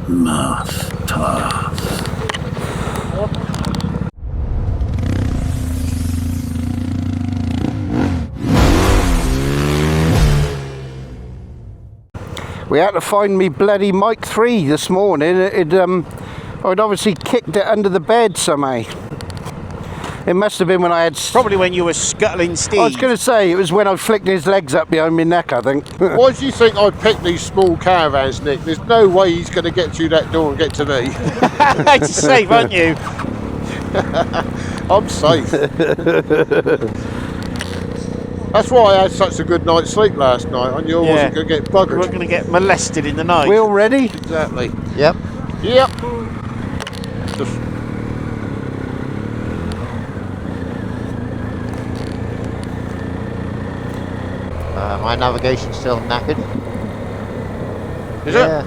Moth Pass. We had to find me bloody Mic 3 this morning. I'd obviously kicked it under the bed somehow. It must have been when I had... Probably when you were scuttling Steve. I was going to say, it was when I flicked his legs up behind my neck, I think. Why do you think I picked these small caravans, Nick? There's no way he's going to get through that door and get to me. You're safe, aren't you? I'm safe. That's why I had such a good night's sleep last night. I knew I wasn't going to get buggered. We weren't going to get molested in the night. We all ready? Exactly. Yep. Yep. My navigation's still knackered. Is it?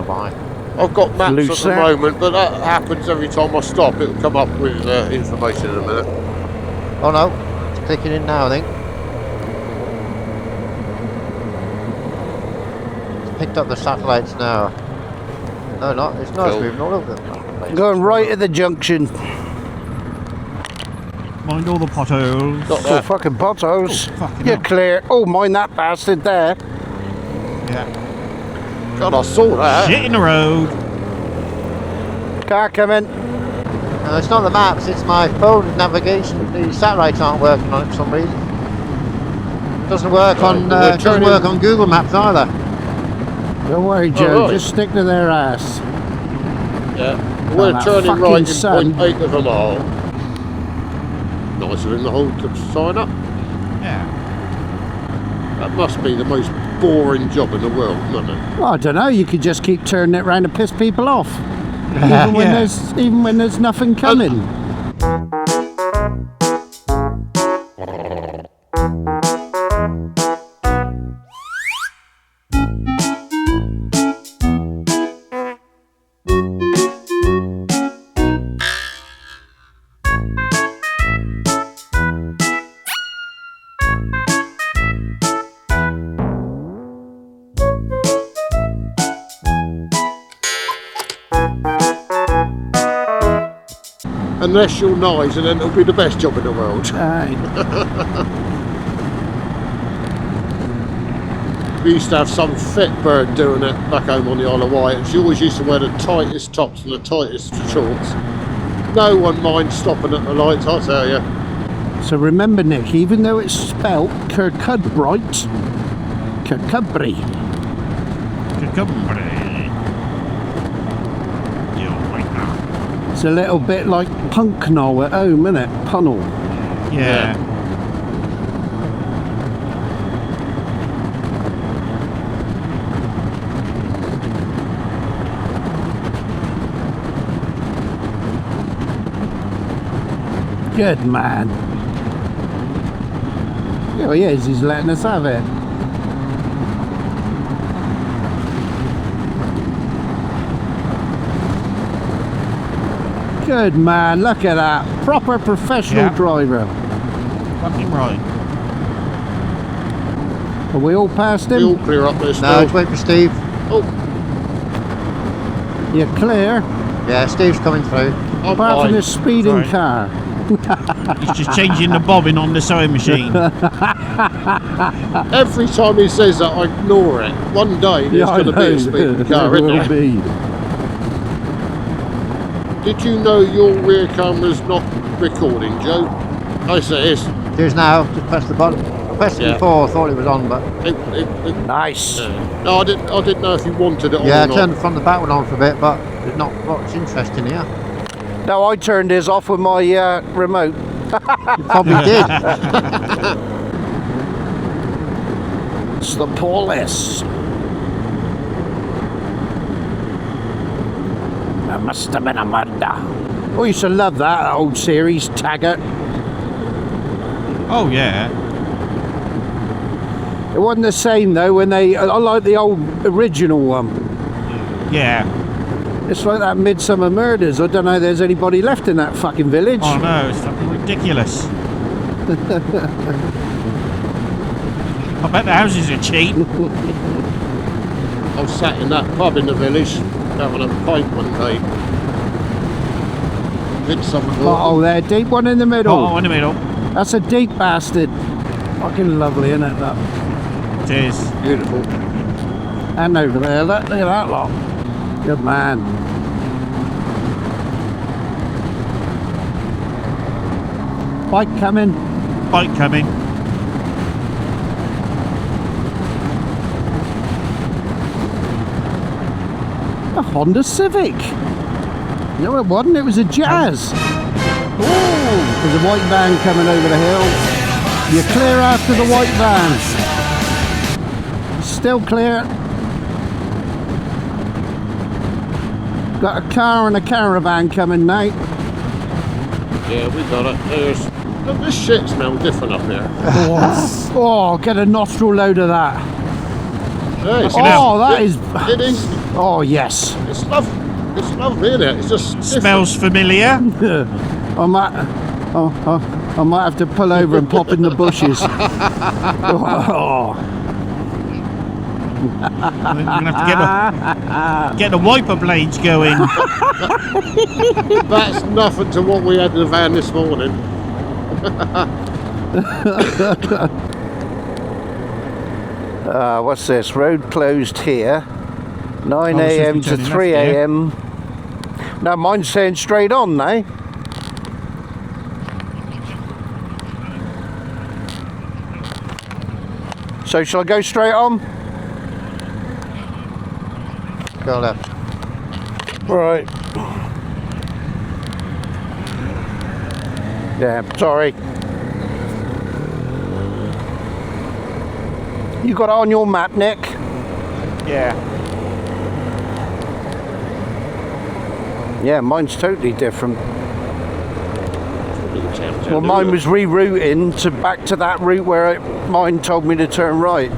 Why? I've got maps Loose at the there. moment, but that happens every time I stop. It'll come up with information in a minute. Oh no, it's clicking in now, I think. It's picked up the satellites now. No, not. It's not. It's moving all over the place. Going right at the junction. Mind all the potholes. Got Oh, that. fucking potholes. Oh, fucking You're hell. clear. Oh, mind that bastard there. Yeah. God, I saw that. Shit in the road. Car coming. No, it's not the maps. It's my phone navigation. The satellites aren't working on it for some reason. Doesn't work on. Doesn't work on Google Maps either. Don't worry, Joe. right. Just stick to their ass. Yeah. We're that turning fucking right in sun. 0.8 of a mile. Nicer in the hole to sign up. Yeah. That must be the most boring job in the world, doesn't it? Well, I don't know. You could just keep turning it round to piss people off, even when there's nothing coming. Unless you're nice, and then it'll be the best job in the world. We used to have some fit bird doing it back home on the Isle of Wight, and she always used to wear the tightest tops and the tightest shorts. No one minds stopping at the lights, I'll tell you. So remember, Nick, even though it's spelt Kirkcudbright, Kirkcudbry. It's a little bit like Punknoll at home, isn't it? Punnel. Yeah. Good man. Oh, he is. He's letting us have it. Good man. Look at that. Proper professional driver. Fucking right. Are we all past We all him? clear up this No, now. let's wait for Steve. Oh, You're clear. Yeah, Steve's coming through. I'm Apart from fine. this speeding Sorry. car. He's just changing the bobbin on the sewing machine. Every time he says that, I ignore it. One day there's I going to be a speeding know. car, There isn't will there? be. Did you know your rear camera's not recording, Joe? I say it's. Here's now. Just press the button. I pressed it Yeah. before. I thought it was on, but Nice. No, I didn't know if you wanted it on yeah, I or not. turned the front of the back one on for a bit, but there's not much interest in here. No, I turned his off with my remote. You probably did. It's the police. There must have been a murder. Oh, I used to love that old series, Taggart. Oh, yeah. It wasn't the same though when they. I like the old original one. Yeah. It's like that Midsummer Murders. I don't know if there's anybody left in that fucking village. Oh, no. It's fucking ridiculous. I bet the houses are cheap. I was sat in that pub in the village having a pint one day. Midsummer Oh, morning. there, deep one in the middle. Oh, in the middle. That's a deep bastard. Fucking lovely, isn't it? That. Cheers. Beautiful. And over there, look at that lot. Good man. Bike coming. Bike coming. A Honda Civic. No, it wasn't. It was a Jazz. Oh, there's a white van coming over the hill. You're clear after the white van. Still clear. Got a car and a caravan coming now. Yeah, we got it. There's. Look, this shit smells different up here. Oh, get a nostril load of that. Yeah, it's Oh, that is. It is. Oh, yes. It's lovely. It's lovely, isn't it? It's just different. Smells familiar. I might have to pull over and pop in the bushes. Oh. We're gonna have to get the wiper blades going. That's nothing to what we had in the van this morning. What's this? Road closed here. 9 Oh, it's a.m. just to turning 3 left here. a.m. No, mine's saying straight on now. So shall I go straight on? Go left. Right. Yeah, sorry. You got it on your map, Nick? Yeah. Yeah, mine's totally different. Little town, Well, isn't mine it? was rerouting to back to that route where mine told me to turn right.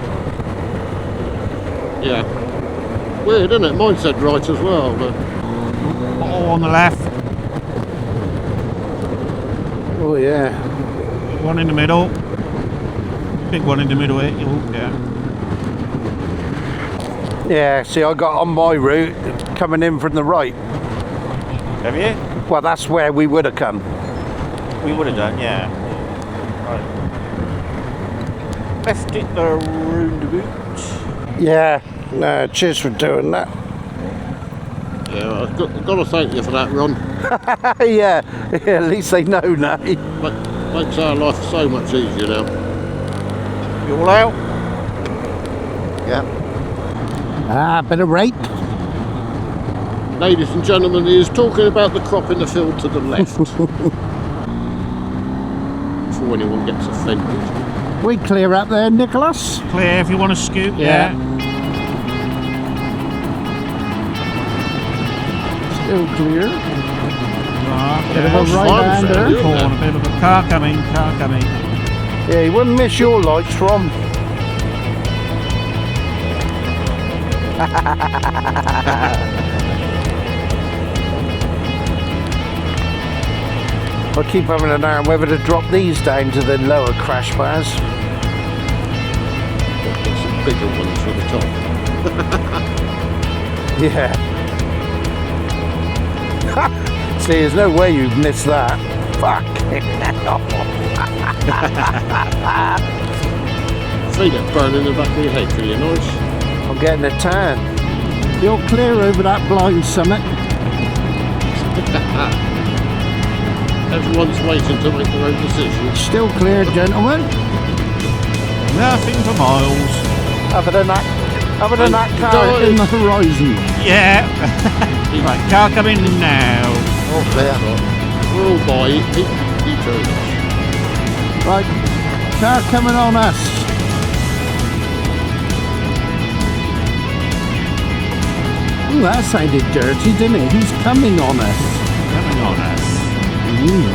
Yeah. Weird, isn't it? Mine said right as well, but Oh, on the left. Oh yeah. One in the middle. Big one in the middle here. Oh, yeah. Yeah, see, I got on my route coming in from the right. Have you? Well, that's where we would have come. We would have done, yeah. Right. Left it the roundabout. Yeah. No, cheers for doing that. yeah, I've got to thank you for that, Ron. Yeah, at least they know now. Makes our life so much easier now. You all out? Yeah. Ah, bit of rape. Ladies and gentlemen, he is talking about the crop in the field to the left. Before anyone gets offended. We clear up there, Nicholas. Clear if you want to scoot. Yeah. Still clear. Right, Bit yeah. of a right-hander. Fun, isn't it? Corner, bit of a car coming, car coming. Yeah, you wouldn't miss your lights, Ron. I keep having an eye on whether to drop these down to the lower crash bars. Got some bigger ones for the top. Yeah. See, there's no way you've missed that. Fuck. Feel it burn in the back of your head for you, nice. I'm getting a tan. You're clear over that blind summit. Everyone's waiting to make their own decision. Still clear, gentlemen. Nothing for miles. Other than that car Guys. in the horizon. Yeah. Right, car coming now. All clear. We're all by each other. Right, car coming on us. Ooh, that sounded dirty, didn't it? He's coming on us. Coming on us. Ooh.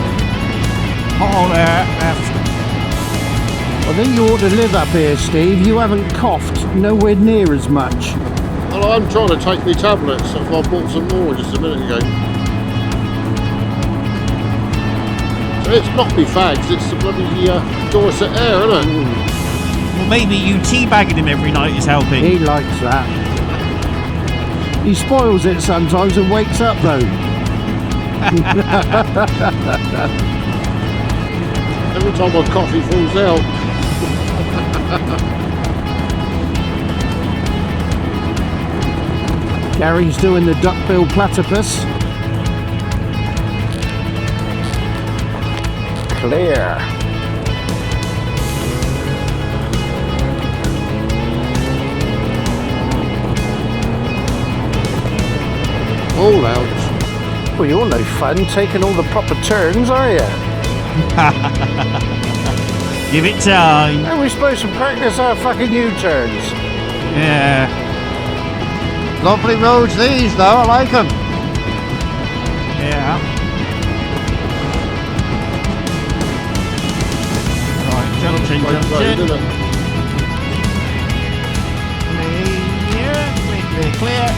Oh, left. I think you ought to live up here, Steve. You haven't coughed nowhere near as much. Well, I'm trying to take me tablets. So I bought some more just a minute ago. So it's not me fags, it's the bloody Dorset air, isn't it? Well, maybe you teabagging him every night is helping. He likes that. He spoils it sometimes and wakes up though. Every time my coffee falls out. Gary's doing the duckbill platypus. Clear. All out. Well, you're no fun taking all the proper turns, are you? Give it time. Are we supposed to practice our fucking U-turns? Yeah. Lovely roads these though, I like them. Yeah. Right, junction. Clear.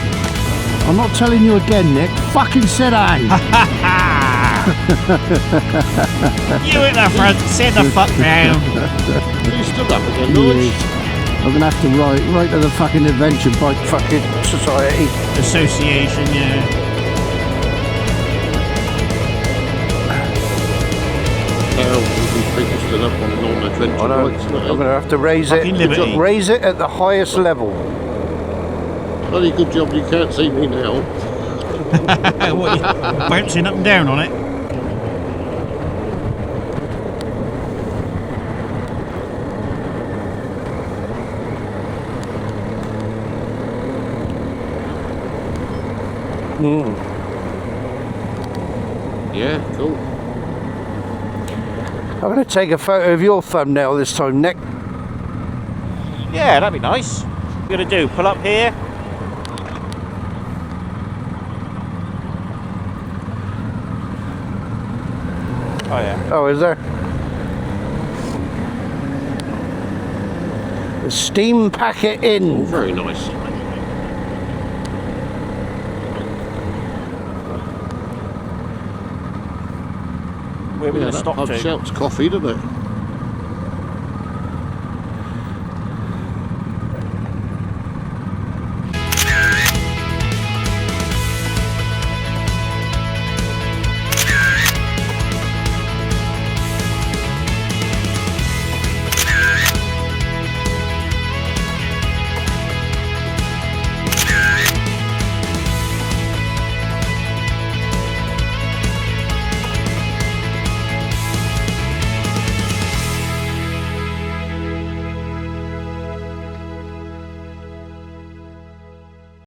I'm not telling you again, Nick. Fucking sit down. You at the front, sit the fuck down. You stood up again, George. I'm gonna have to write to the fucking Adventure Bike fucking Society. Association, yeah. Hell, these people stood up on non-adventure bikes. I'm gonna have to raise it. Fucking liberty. Raise it at the highest level. Bloody good job you can't see me now. What, you bouncing up and down on it? Yeah, cool. I'm gonna take a photo of your thumbnail this time, Nick. Yeah, that'd be nice. What you gonna do? Pull up here? Oh yeah. Oh, is there? The steam packet Oh, in. very nice. Where are we Yeah, gonna that stop pub to? shouts coffee, doesn't it?